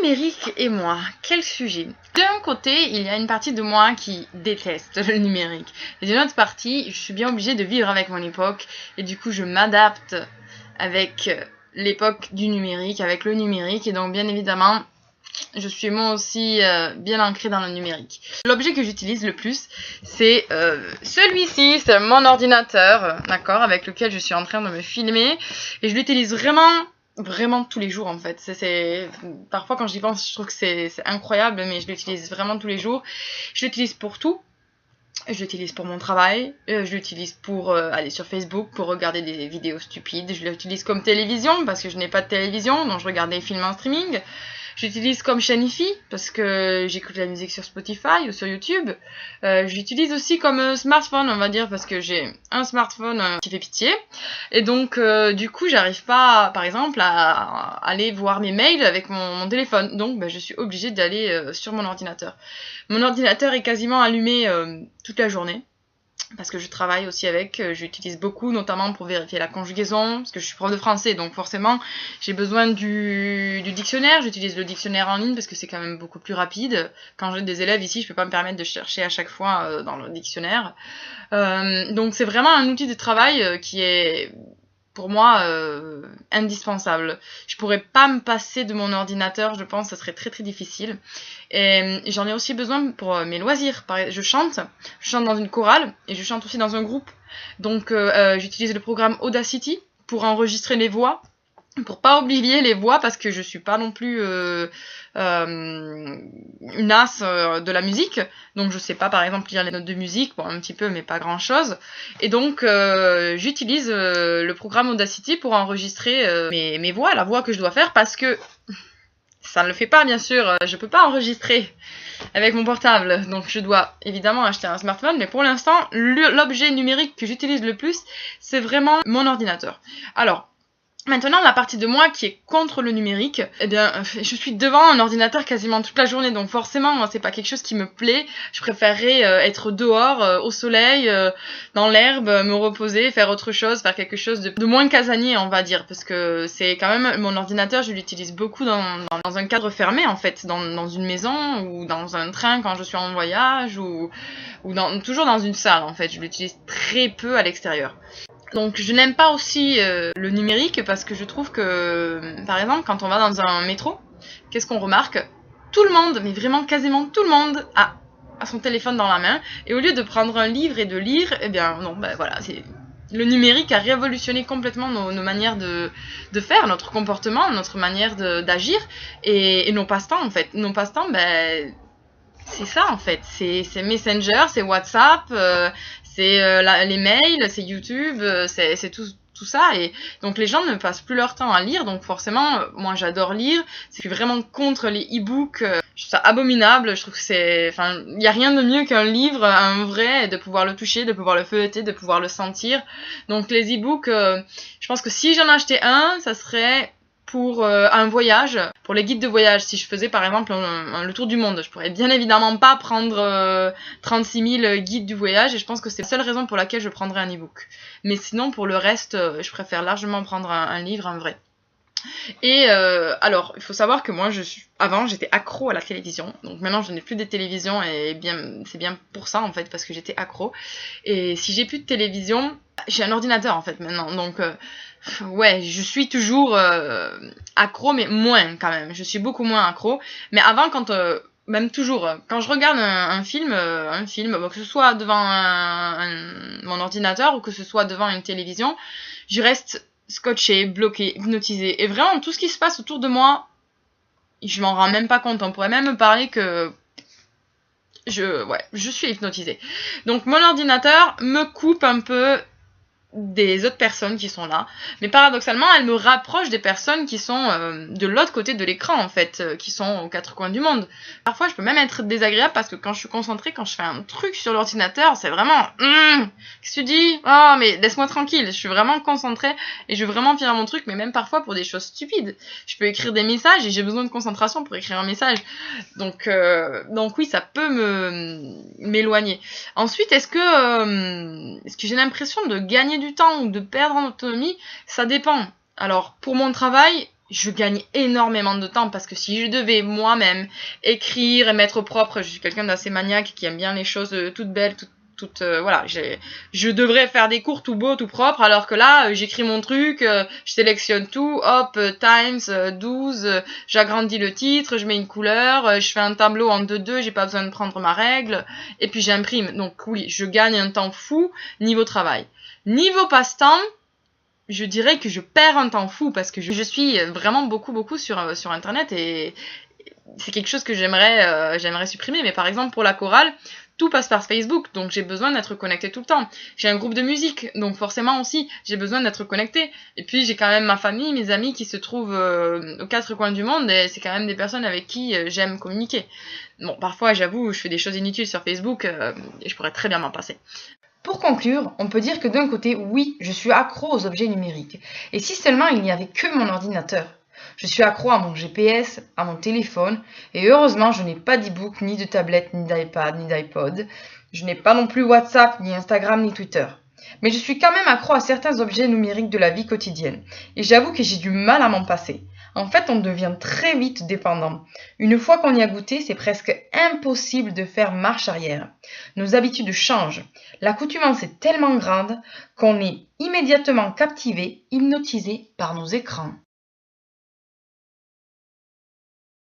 numérique et moi, quel sujet. D'un côté, il y a une partie de moi qui déteste le numérique. Et d'une autre partie, je suis bien obligée de vivre avec mon époque. Et du coup, je m'adapte avec l'époque du numérique, avec le numérique. Et donc, bien évidemment, je suis moi aussi bien ancrée dans le numérique. L'objet que j'utilise le plus, c'est celui-ci, c'est mon ordinateur, d'accord, avec lequel je suis en train de me filmer. Et je l'utilise vraiment tous les jours en fait. Parfois quand j'y pense, je trouve que c'est incroyable, mais je l'utilise vraiment tous les jours. Je l'utilise pour tout. Je l'utilise pour mon travail, je l'utilise pour aller sur Facebook, pour regarder des vidéos stupides. Je l'utilise comme télévision, parce que je n'ai pas de télévision, donc je regarde des films en streaming. J'utilise comme chaîne IFI, parce que j'écoute la musique sur Spotify ou sur YouTube. J'utilise aussi comme smartphone, on va dire, parce que j'ai un smartphone qui fait pitié. Et donc, du coup, j'arrive pas, par exemple, à aller voir mes mails avec mon téléphone. Donc, je suis obligée d'aller sur mon ordinateur. Mon ordinateur est quasiment allumé toute la journée. Parce que je travaille aussi avec, j'utilise beaucoup, notamment pour vérifier la conjugaison, parce que je suis prof de français, donc forcément, j'ai besoin du dictionnaire. J'utilise le dictionnaire en ligne parce que c'est quand même beaucoup plus rapide. Quand j'ai des élèves ici, je peux pas me permettre de chercher à chaque fois dans le dictionnaire. Donc c'est vraiment un outil de travail qui est pour moi indispensable. Je pourrais pas me passer de mon ordinateur, je pense, ça serait très difficile. Et j'en ai aussi besoin pour mes loisirs. Je chante dans une chorale et je chante aussi dans un groupe. Donc j'utilise le programme Audacity pour enregistrer les voix, pour pas oublier les voix, parce que je suis pas non plus une as de la musique, donc je sais pas par exemple lire les notes de musique, bon un petit peu mais pas grand chose, et donc j'utilise le programme Audacity pour enregistrer mes voix, la voix que je dois faire, parce que ça ne le fait pas bien sûr, je peux pas enregistrer avec mon portable, donc je dois évidemment acheter un smartphone, mais pour l'instant l'objet numérique que j'utilise le plus, c'est vraiment mon ordinateur. Alors maintenant, la partie de moi qui est contre le numérique, eh bien, je suis devant un ordinateur quasiment toute la journée, donc forcément, c'est pas quelque chose qui me plaît. Je préférerais être dehors, au soleil, dans l'herbe, me reposer, faire autre chose, faire quelque chose de moins casanier, on va dire, parce que c'est quand même mon ordinateur, je l'utilise beaucoup dans un cadre fermé, en fait, dans une maison ou dans un train quand je suis en voyage ou toujours dans une salle, en fait. Je l'utilise très peu à l'extérieur. Donc je n'aime pas aussi le numérique parce que je trouve que, par exemple, quand on va dans un métro, qu'est-ce qu'on remarque? Tout le monde, mais vraiment quasiment tout le monde, a son téléphone dans la main. Et au lieu de prendre un livre et de lire, eh bien non, voilà, le numérique a révolutionné complètement nos manières de faire, notre comportement, notre manière d'agir et nos passe-temps en fait. Nos passe-temps, c'est ça en fait, c'est Messenger, c'est WhatsApp, c'est les mails, c'est YouTube, c'est tout ça. Et donc les gens ne passent plus leur temps à lire, donc forcément, moi j'adore lire. Je suis vraiment contre les e-books, je trouve ça abominable. Je trouve que il n'y a rien de mieux qu'un livre, un vrai, de pouvoir le toucher, de pouvoir le feuilleter, de pouvoir le sentir. Donc les e-books, je pense que si j'en achetais un, ça serait pour un voyage, pour les guides de voyage. Si je faisais par exemple le tour du monde, je pourrais bien évidemment pas prendre 36 000 guides du voyage, et je pense que c'est la seule raison pour laquelle je prendrais un e-book. Mais sinon pour le reste, je préfère largement prendre un livre, un vrai. Et alors, il faut savoir que moi, avant, j'étais accro à la télévision. Donc maintenant, je n'ai plus de télévision, et c'est bien pour ça, en fait, parce que j'étais accro. Et si j'ai plus de télévision, j'ai un ordinateur, en fait, maintenant. Donc, ouais, je suis toujours accro, mais moins, quand même. Je suis beaucoup moins accro. Mais avant, même toujours, quand je regarde un film, que ce soit devant mon ordinateur ou que ce soit devant une télévision, je reste scotché, bloqué, hypnotisé. Et vraiment, tout ce qui se passe autour de moi, je m'en rends même pas compte. On pourrait même me parler que je suis hypnotisée. Donc mon ordinateur me coupe un peu des autres personnes qui sont là, mais paradoxalement elle me rapproche des personnes qui sont de l'autre côté de l'écran en fait, qui sont aux quatre coins du monde. Parfois je peux même être désagréable parce que quand je suis concentrée, quand je fais un truc sur l'ordinateur, c'est vraiment qu'est-ce que tu dis? Oh mais laisse-moi tranquille, je suis vraiment concentrée et je veux vraiment finir mon truc, mais même parfois pour des choses stupides. Je peux écrire des messages et j'ai besoin de concentration pour écrire un message. Donc oui, ça peut m'éloigner. Ensuite, est-ce que j'ai l'impression de gagner du temps ou de perdre en autonomie? Ça dépend. Alors, pour mon travail, je gagne énormément de temps parce que si je devais moi-même écrire et mettre au propre, je suis quelqu'un d'assez maniaque qui aime bien les choses toutes belles, voilà, je devrais faire des cours tout beaux, tout propres, alors que là, j'écris mon truc, je sélectionne tout, hop, times 12, j'agrandis le titre, je mets une couleur, je fais un tableau en 2-2, j'ai pas besoin de prendre ma règle, et puis j'imprime. Donc oui, je gagne un temps fou niveau travail. Niveau passe-temps, je dirais que je perds un temps fou parce que je suis vraiment beaucoup sur Internet et c'est quelque chose que j'aimerais supprimer. Mais par exemple, pour la chorale, tout passe par Facebook, donc j'ai besoin d'être connectée tout le temps. J'ai un groupe de musique, donc forcément aussi, j'ai besoin d'être connectée. Et puis j'ai quand même ma famille, mes amis qui se trouvent aux quatre coins du monde, et c'est quand même des personnes avec qui j'aime communiquer. Bon, parfois, j'avoue, je fais des choses inutiles sur Facebook, et je pourrais très bien m'en passer. Pour conclure, on peut dire que d'un côté, oui, je suis accro aux objets numériques. Et si seulement il n'y avait que mon ordinateur. Je suis accro à mon GPS, à mon téléphone, et heureusement, je n'ai pas d'e-book, ni de tablette, ni d'iPad, ni d'iPod. Je n'ai pas non plus WhatsApp, ni Instagram, ni Twitter. Mais je suis quand même accro à certains objets numériques de la vie quotidienne. Et j'avoue que j'ai du mal à m'en passer. En fait, on devient très vite dépendant. Une fois qu'on y a goûté, c'est presque impossible de faire marche arrière. Nos habitudes changent. L'accoutumance est tellement grande qu'on est immédiatement captivé, hypnotisé par nos écrans.